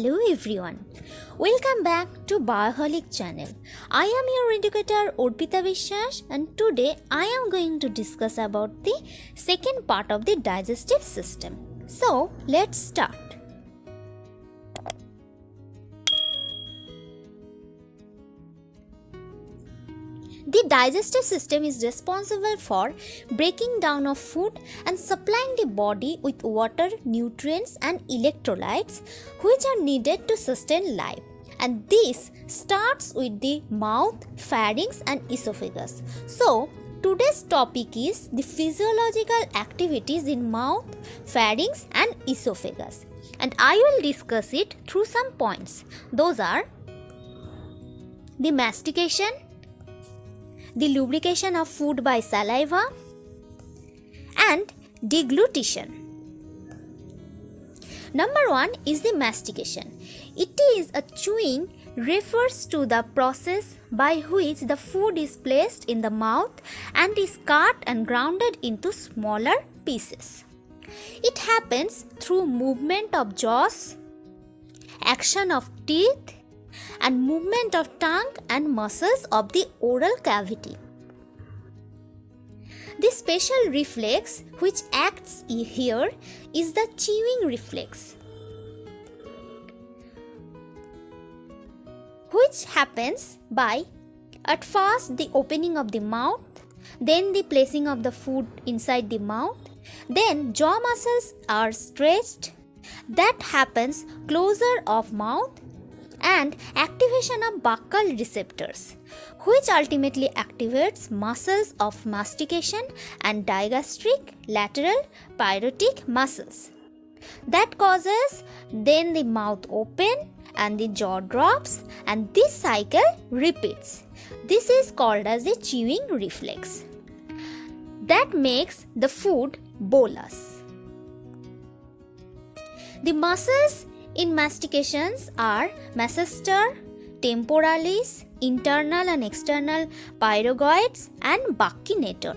Hello everyone. Welcome back to Bioholic channel. I am your educator Orpita Vishwas and today I am going to discuss about the second part of the digestive system. So let's start. The digestive system is responsible for breaking down of food and supplying the body with water, nutrients and electrolytes which are needed to sustain life. And this starts with the mouth, pharynx and esophagus. So, today's topic is the physiological activities in mouth, pharynx and esophagus. And I will discuss it through some points. Those are the mastication, the lubrication of food by saliva and deglutition. Number 1 is the mastication. It is a chewing refers to the process by which the food is placed in the mouth and is cut and grounded into smaller pieces. It happens through movement of jaws, action of teeth and movement of tongue and muscles of the oral cavity. The special reflex which acts here is the chewing reflex, which happens by at first the opening of the mouth, then the placing of the food inside the mouth, then jaw muscles are stretched, that happens closure of mouth, and activation of buccal receptors, which ultimately activates muscles of mastication and digastric, lateral, pyrotic muscles. That causes then the mouth open and the jaw drops and this cycle repeats. This is called as the chewing reflex. That makes the food bolus. The muscles in mastications are masseter, temporalis, internal and external pyrogoids and buccinator.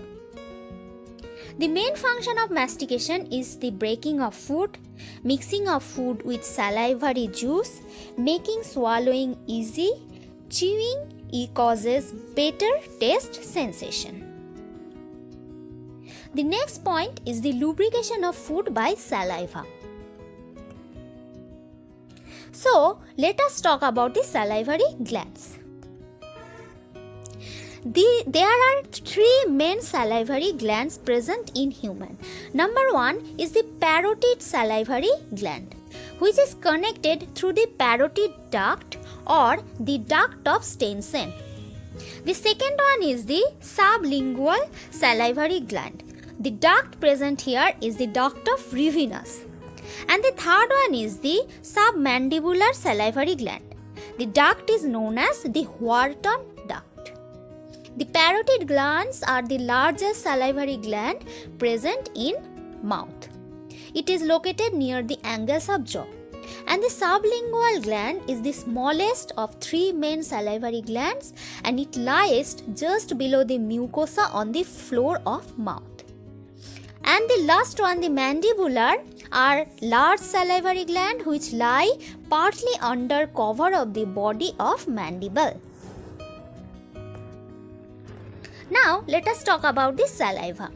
The main function of mastication is the breaking of food, mixing of food with salivary juice, making swallowing easy, chewing causes better taste sensation. The next point is the lubrication of food by saliva. So, let us talk about the salivary glands. There are three main salivary glands present in human. Number 1 is the parotid salivary gland, which is connected through the parotid duct or the duct of Stensen. The second one is the sublingual salivary gland. The duct present here is the duct of Rivinus. And the third one is the submandibular salivary gland. The duct is known as the Wharton duct. The parotid glands are the largest salivary gland present in mouth. It is located near the angles of jaw. And the sublingual gland is the smallest of three main salivary glands and it lies just below the mucosa on the floor of mouth. And the last one, the mandibular, are large salivary gland which lie partly under cover of the body of mandible. Now let us talk about the saliva.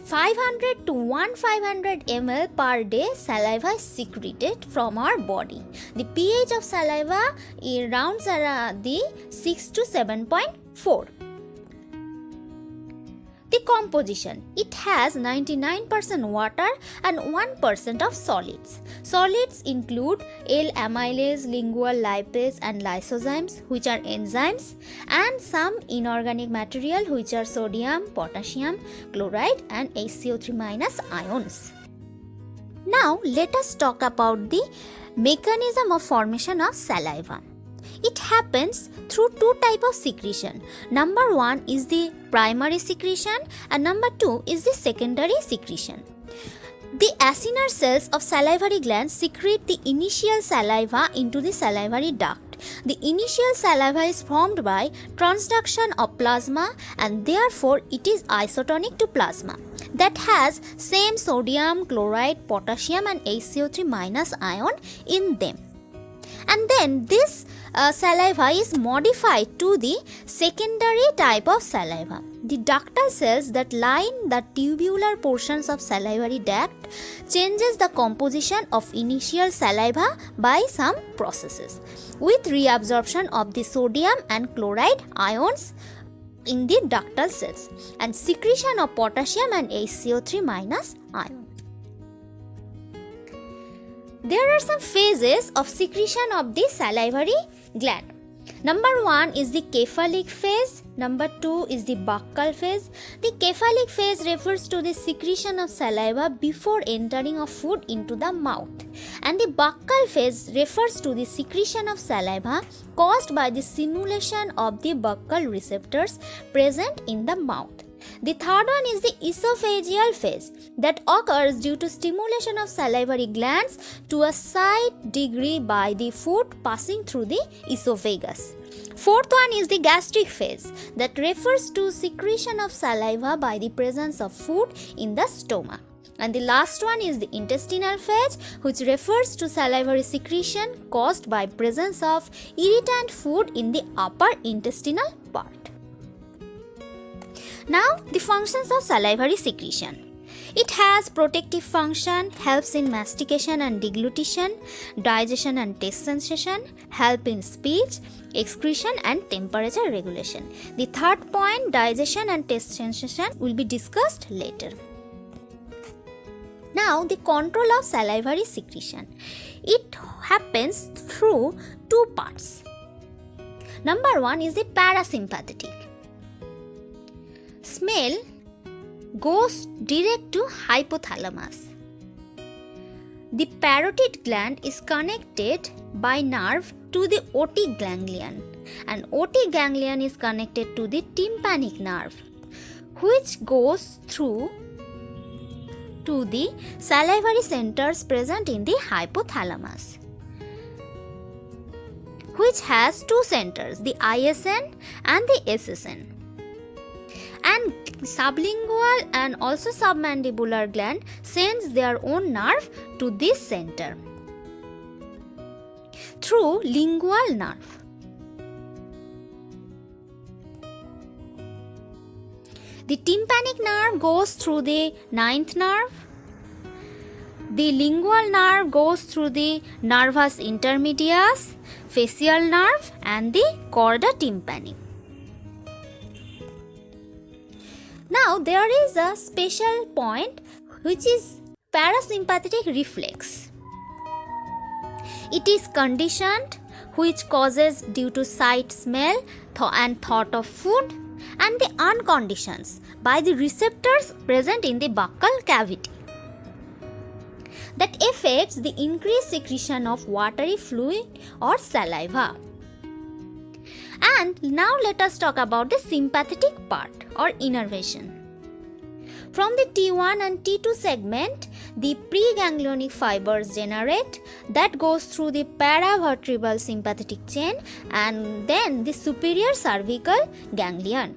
500 to 1500 ml per day saliva is secreted from our body. The pH of saliva rounds around the 6 to 7.4. The composition. It has 99% water and 1% of solids. Solids include L-amylase, lingual lipase and lysozymes which are enzymes and some inorganic material which are sodium, potassium, chloride and HCO3- ions. Now let us talk about the mechanism of formation of saliva. It happens through two types of secretion. Number 1 is the primary secretion and number 2 is the secondary secretion. The acinar cells of salivary glands secrete the initial saliva into the salivary duct. The initial saliva is formed by transduction of plasma and therefore it is isotonic to plasma. that has same sodium, chloride, potassium and HCO3 minus ion in them. And then this saliva is modified to the secondary type of saliva. The ductal cells that line the tubular portions of salivary duct changes the composition of initial saliva by some processes with reabsorption of the sodium and chloride ions in the ductal cells and secretion of potassium and HCO3 minus ion. There are some phases of secretion of the salivary gland. Number 1 is the cephalic phase. Number 2 is the buccal phase. The cephalic phase refers to the secretion of saliva before entering of food into the mouth. And the buccal phase refers to the secretion of saliva caused by the stimulation of the buccal receptors present in the mouth. The third one is the esophageal phase that occurs due to stimulation of salivary glands to a slight degree by the food passing through the esophagus. Fourth one is the gastric phase that refers to secretion of saliva by the presence of food in the stomach. And the last one is the intestinal phase, which refers to salivary secretion caused by presence of irritant food in the upper intestinal part. Now, the functions of salivary secretion. It has protective function, helps in mastication and deglutition, digestion and taste sensation, help in speech, excretion and temperature regulation. The third point, digestion and taste sensation, will be discussed later. Now, the control of salivary secretion. It happens through two parts. Number 1 is the parasympathetic. Smell goes direct to hypothalamus. The parotid gland is connected by nerve to the otic ganglion, and otic ganglion is connected to the tympanic nerve, which goes through to the salivary centers present in the hypothalamus, which has two centers, the ISN and the SSN. And sublingual and also submandibular gland sends their own nerve to this center through lingual nerve. The tympanic nerve goes through the ninth nerve. The lingual nerve goes through the nervus intermedius, facial nerve and the chorda tympani. Now there is a special point which is parasympathetic reflex. It is conditioned which causes due to sight, smell and thought of food, and the unconditions by the receptors present in the buccal cavity that affects the increased secretion of watery fluid or saliva. And now let us talk about the sympathetic part or innervation. From the T1 and T2 segment, the preganglionic fibers generate that goes through the paravertebral sympathetic chain and then the superior cervical ganglion.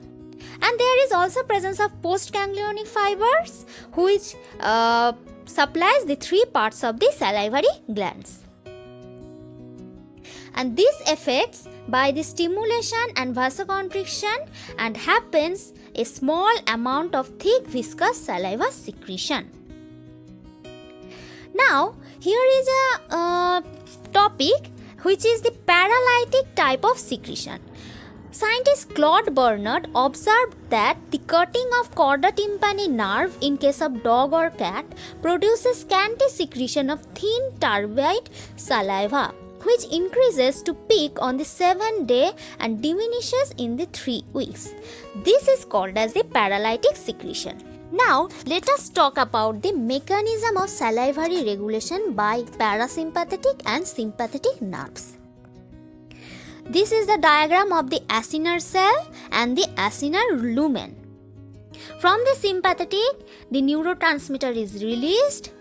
And there is also presence of postganglionic fibers which supplies the three parts of the salivary glands. And this affects by the stimulation and vasoconstriction and happens a small amount of thick viscous saliva secretion. Now, here is a topic which is the paralytic type of secretion. Scientist Claude Bernard observed that the cutting of chorda tympani nerve in case of dog or cat produces scanty secretion of thin turbid saliva, which increases to peak on the 7th day and diminishes in the 3 weeks. This is called as the paralytic secretion. Now, let us talk about the mechanism of salivary regulation by parasympathetic and sympathetic nerves. This is the diagram of the acinar cell and the acinar lumen. From the sympathetic, the neurotransmitter is released.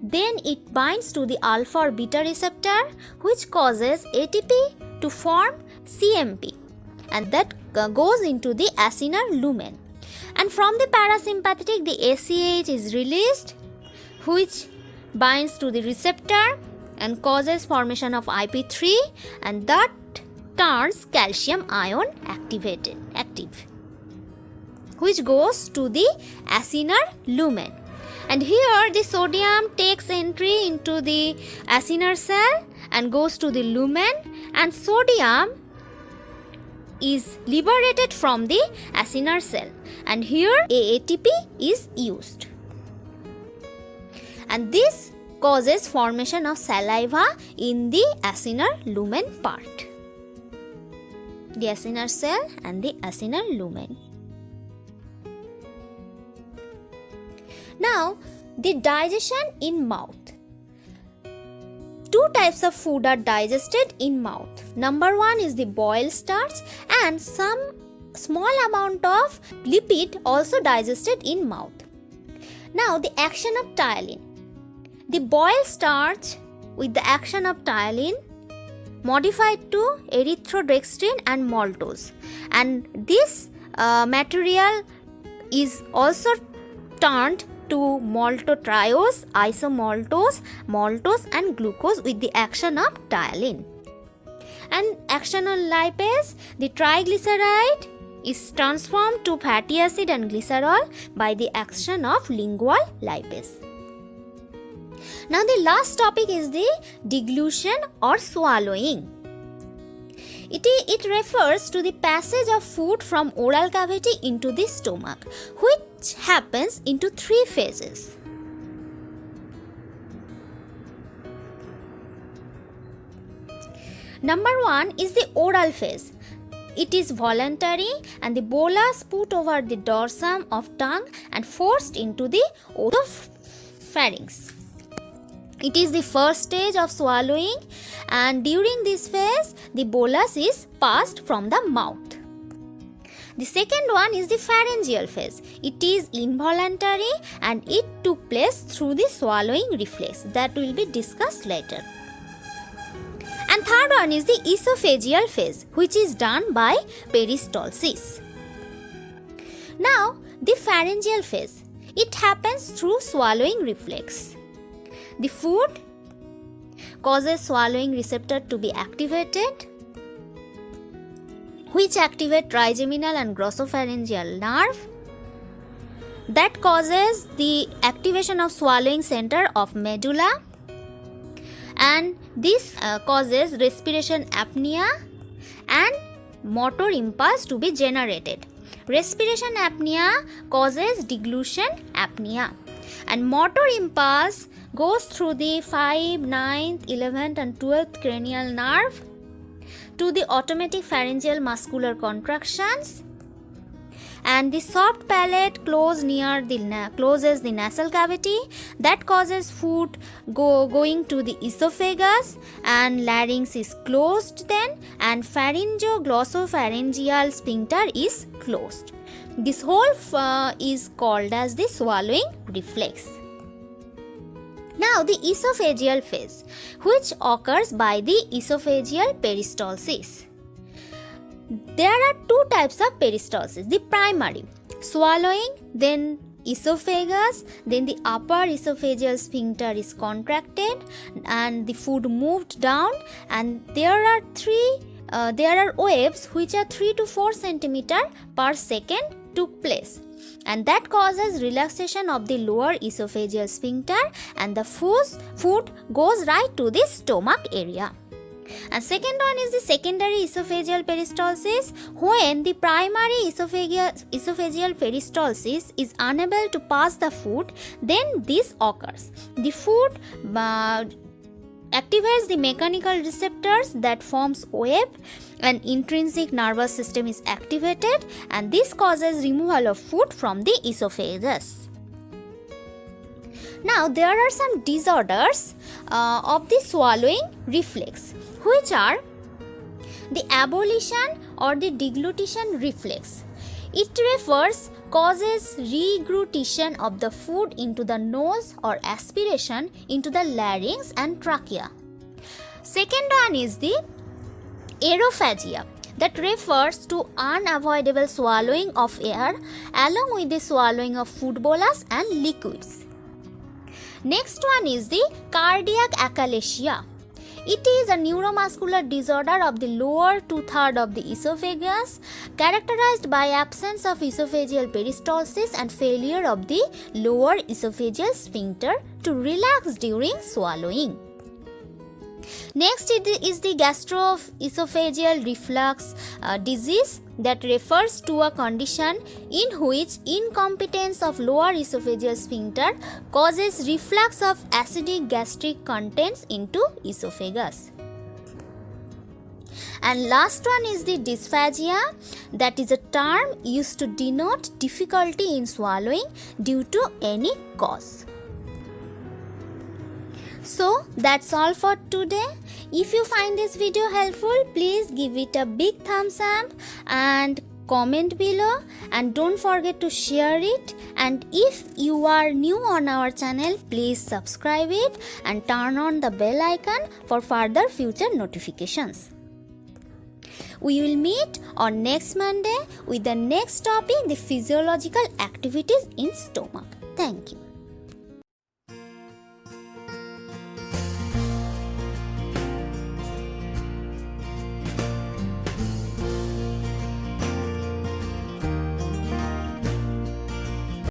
Then it binds to the alpha or beta receptor, which causes ATP to form CMP, and that goes into the acinar lumen. And from the parasympathetic, the ACH is released, which binds to the receptor and causes formation of IP3, and that turns calcium ion active, which goes to the acinar lumen. And here the sodium takes entry into the acinar cell and goes to the lumen, and sodium is liberated from the acinar cell, and here AATP is used. And this causes formation of saliva in the acinar lumen part, the acinar cell and the acinar lumen. Now, the digestion in mouth. Two types of food are digested in mouth. Number one is the boiled starch, and some small amount of lipid also digested in mouth. Now, the action of ptyalin. The boiled starch with the action of ptyalin modified to erythrodextrin and maltose, and this material is also turned to maltotriose, isomaltose, maltose and glucose with the action of ptyalin. And action on lipase, the triglyceride is transformed to fatty acid and glycerol by the action of lingual lipase. Now the last topic is the deglution or swallowing. It refers to the passage of food from oral cavity into the stomach, which happens into three phases. Number one is the oral phase. It is voluntary, and the bolus put over the dorsum of tongue and forced into the oropharynx. It is the first stage of swallowing, and during this phase, the bolus is passed from the mouth. The second one is the pharyngeal phase. It is involuntary, and it took place through the swallowing reflex that will be discussed later. And third one is the esophageal phase, which is done by peristalsis. Now, the pharyngeal phase. It happens through swallowing reflex. The food causes swallowing receptor to be activated, which activate trigeminal and glossopharyngeal nerve. That causes the activation of swallowing center of medulla, and this causes respiration apnea and motor impulse to be generated. Respiration apnea causes deglution apnea, and motor impulse goes through the 5th, 9th, 11th and 12th cranial nerve to the automatic pharyngeal muscular contractions, and the soft palate closes the nasal cavity. That causes food going to the esophagus, and larynx is closed then, and pharyngo-glossopharyngeal sphincter is closed. This whole is called as the swallowing reflex. Now the esophageal phase, which occurs by the esophageal peristalsis. There are two types of peristalsis. The primary, swallowing, then esophagus, then the upper esophageal sphincter is contracted and the food moved down, and there are waves which are 3 to 4 centimeter per second took place, and that causes relaxation of the lower esophageal sphincter, and the food goes right to the stomach area. And second one is the secondary esophageal peristalsis. When the primary esophageal peristalsis is unable to pass the food, then this occurs. The food activates the mechanical receptors that forms wave, and intrinsic nervous system is activated, and this causes removal of food from the esophagus. Now there are some disorders of the swallowing reflex, which are the abolition or the deglutition reflex. It causes regurgitation of the food into the nose or aspiration into the larynx and trachea. Second one is the aerophagia. that refers to unavoidable swallowing of air along with the swallowing of food bolus and liquids. Next one is the cardiac achalasia. It is a neuromuscular disorder of the lower two-thirds of the esophagus, characterized by absence of esophageal peristalsis and failure of the lower esophageal sphincter to relax during swallowing. Next is the gastroesophageal reflux disease that refers to a condition in which incompetence of lower esophageal sphincter causes reflux of acidic gastric contents into esophagus. And last one is the dysphagia, that is a term used to denote difficulty in swallowing due to any cause. So that's all for today. If you find this video helpful, please give it a big thumbs up and comment below, and don't forget to share it. And if you are new on our channel, please subscribe it and turn on the bell icon for further future notifications. We will meet on next Monday with the next topic, the physiological activities in stomach. Thank you.